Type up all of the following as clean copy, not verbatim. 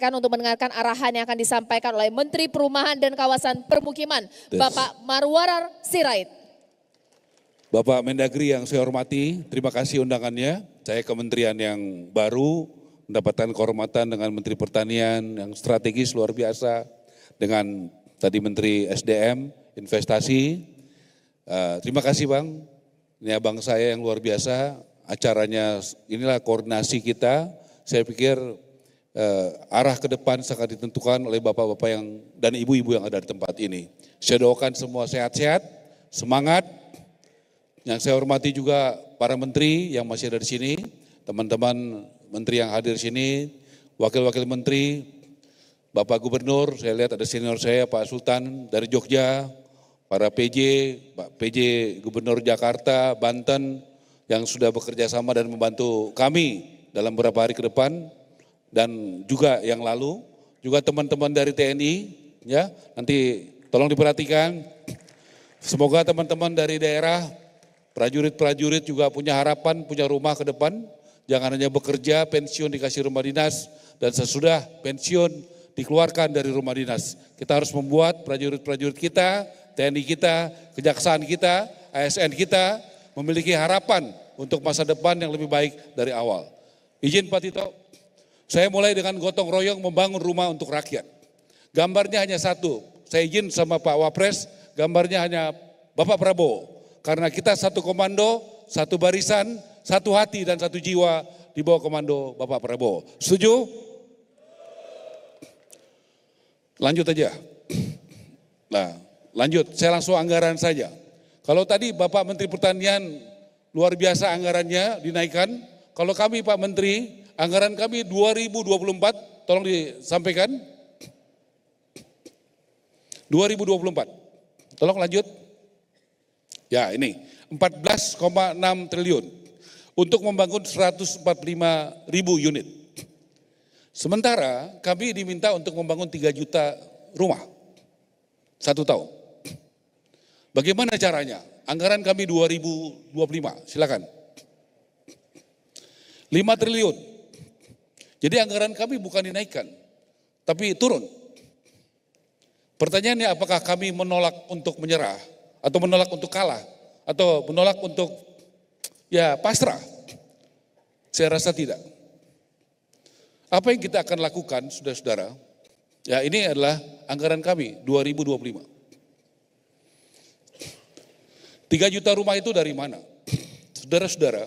persilahkan untuk mendengarkan arahan yang akan disampaikan oleh Menteri Perumahan dan Kawasan Permukiman, Bapak Marwarar Sirait. Bapak Mendagri yang saya hormati, terima kasih undangannya. Saya kementerian yang baru mendapatkan kehormatan dengan Menteri Pertanian yang strategis luar biasa, dengan tadi Menteri SDM, Investasi. Terima kasih Bang, ini abang saya yang luar biasa, acaranya inilah koordinasi kita. Saya pikir arah ke depan sangat ditentukan oleh bapak-bapak yang dan ibu-ibu yang ada di tempat ini. Saya doakan semua sehat-sehat, semangat. Yang saya hormati juga para menteri yang masih ada di sini, teman-teman menteri yang hadir di sini, wakil-wakil menteri, Bapak Gubernur, saya lihat ada senior saya Pak Sultan dari Jogja, para PJ, Pak PJ Gubernur Jakarta, Banten yang sudah bekerja sama dan membantu kami dalam beberapa hari ke depan, dan juga yang lalu, juga teman-teman dari TNI, ya nanti tolong diperhatikan. Semoga teman-teman dari daerah, prajurit-prajurit juga punya harapan, punya rumah ke depan. Jangan hanya bekerja, pensiun dikasih rumah dinas, dan sesudah pensiun dikeluarkan dari rumah dinas. Kita harus membuat prajurit-prajurit kita, TNI kita, kejaksaan kita, ASN kita memiliki harapan untuk masa depan yang lebih baik dari awal. Izin Pak Tito, saya mulai dengan gotong royong membangun rumah untuk rakyat. Gambarnya hanya satu, saya izin sama Pak Wapres, gambarnya hanya Bapak Prabowo. Karena kita satu komando, satu barisan, satu hati dan satu jiwa di bawah komando Bapak Prabowo. Setuju? Lanjut aja. Nah, lanjut, saya langsung anggaran saja. Kalau tadi Bapak Menteri Pertanian luar biasa anggarannya dinaikkan, kalau kami Pak Menteri, anggaran kami 2024, tolong disampaikan. 2024, tolong lanjut. Ya ini, 14,6 triliun untuk membangun 145.000 unit. Sementara kami diminta untuk membangun 3 juta rumah, 1 tahun. Bagaimana caranya? Anggaran kami 2025, silakan. 5 triliun. Jadi anggaran kami bukan dinaikkan, tapi turun. Pertanyaannya apakah kami menolak untuk menyerah, atau menolak untuk kalah, atau menolak untuk ya pasrah? Saya rasa tidak. Apa yang kita akan lakukan, saudara-saudara? Ya ini adalah anggaran kami 2025. 3 juta rumah itu dari mana? Saudara-saudara,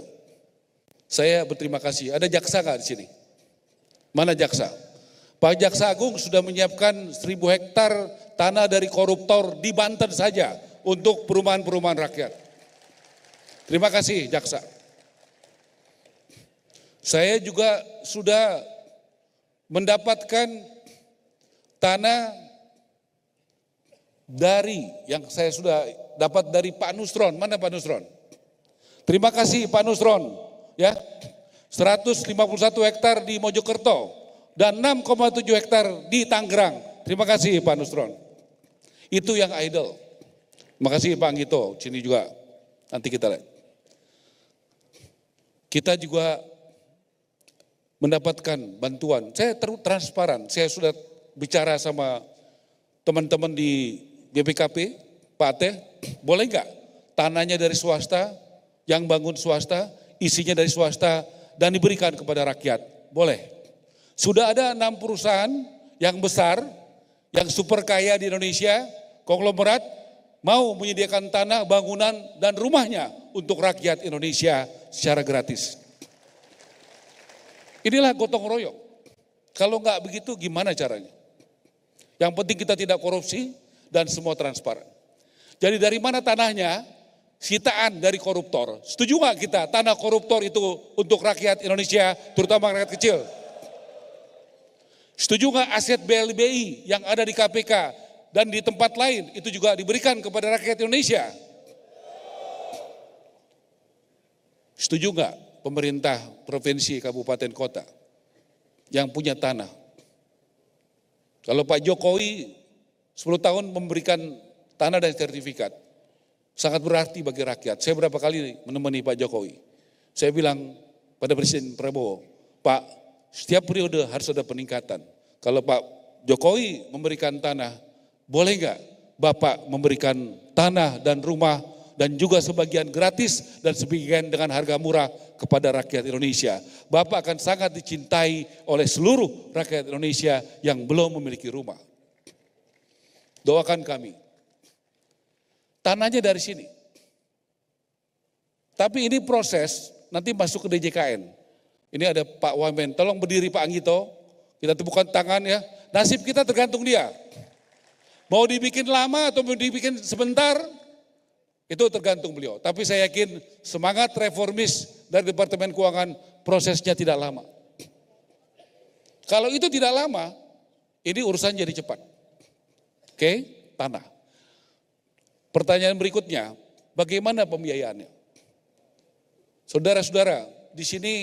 saya berterima kasih. Ada jaksa nggak di sini? Mana jaksa? Pak Jaksa Agung sudah menyiapkan 1.000 hektar tanah dari koruptor di Banten saja untuk perumahan-perumahan rakyat. Terima kasih jaksa. Saya juga sudah mendapatkan tanah dari yang saya sudah dapat dari Pak Nusron. Mana Pak Nusron? Terima kasih Pak Nusron. Ya, 151 hektar di Mojokerto dan 6,7 hektar di Tangerang. Terima kasih Pak Nusron. Itu yang idle. Terima kasih Pak Anggito, sini juga. Nanti kita lihat. Kita juga mendapatkan bantuan. Saya transparan. Saya sudah bicara sama teman-teman di BPKP, Pak Ateh, boleh nggak tanahnya dari swasta, yang bangun swasta, isinya dari swasta, dan diberikan kepada rakyat? Boleh. Sudah ada 6 perusahaan yang besar, yang super kaya di Indonesia, konglomerat, mau menyediakan tanah, bangunan, dan rumahnya untuk rakyat Indonesia secara gratis. Inilah gotong royong. Kalau nggak begitu gimana caranya? Yang penting kita tidak korupsi dan semua transparan. Jadi dari mana tanahnya? Sitaan dari koruptor. Setuju nggak kita tanah koruptor itu untuk rakyat Indonesia, terutama rakyat kecil? Setuju nggak aset BLBI yang ada di KPK dan di tempat lain itu juga diberikan kepada rakyat Indonesia? Setuju nggak pemerintah provinsi, kabupaten, kota yang punya tanah? Kalau Pak Jokowi 10 tahun memberikan tanah dan sertifikat, sangat berarti bagi rakyat. Saya berapa kali menemani Pak Jokowi. Saya bilang pada Presiden Prabowo, Pak, setiap periode harus ada peningkatan. Kalau Pak Jokowi memberikan tanah, boleh nggak Bapak memberikan tanah dan rumah dan juga sebagian gratis dan sebagian dengan harga murah kepada rakyat Indonesia. Bapak akan sangat dicintai oleh seluruh rakyat Indonesia yang belum memiliki rumah. Doakan kami. Tanahnya dari sini. Tapi ini proses, nanti masuk ke DJKN. Ini ada Pak Wamen, tolong berdiri Pak Anggito, kita tepukan tangan ya. Nasib kita tergantung dia. Mau dibikin lama atau mau dibikin sebentar, itu tergantung beliau. Tapi saya yakin semangat reformis dari Departemen Keuangan prosesnya tidak lama. Kalau itu tidak lama, ini urusan jadi cepat. Oke, tanah. Pertanyaan berikutnya, bagaimana pembiayaannya? Saudara-saudara, di sini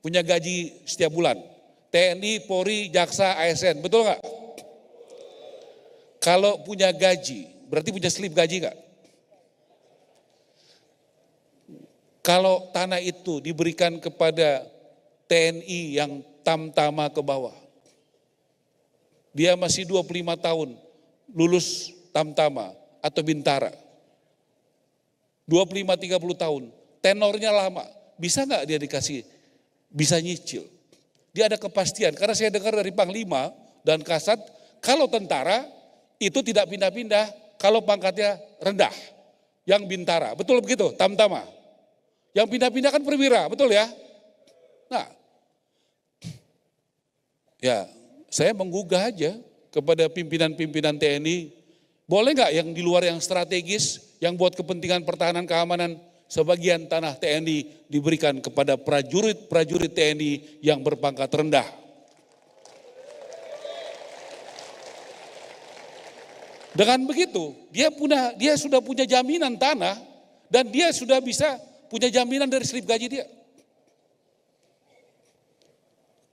punya gaji setiap bulan. TNI, Polri, Jaksa, ASN, betul nggak? Kalau punya gaji, berarti punya slip gaji nggak? Kalau tanah itu diberikan kepada TNI yang tamtama ke bawah, dia masih 25 tahun, lulus tamtama atau bintara, 25-30 tahun, tenornya lama, bisa nggak dia dikasih, bisa nyicil? Dia ada kepastian, karena saya dengar dari Panglima dan Kasat, kalau tentara itu tidak pindah-pindah, kalau pangkatnya rendah, yang bintara, betul begitu, tamtama. Yang pindah-pindah kan perwira, betul ya? Nah, ya saya menggugah aja kepada pimpinan-pimpinan TNI, boleh nggak yang di luar yang strategis, yang buat kepentingan pertahanan keamanan, sebagian tanah TNI diberikan kepada prajurit-prajurit TNI yang berpangkat rendah. Dengan begitu, dia sudah punya jaminan tanah dan dia sudah bisa punya jaminan dari slip gaji dia.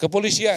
Kepolisian,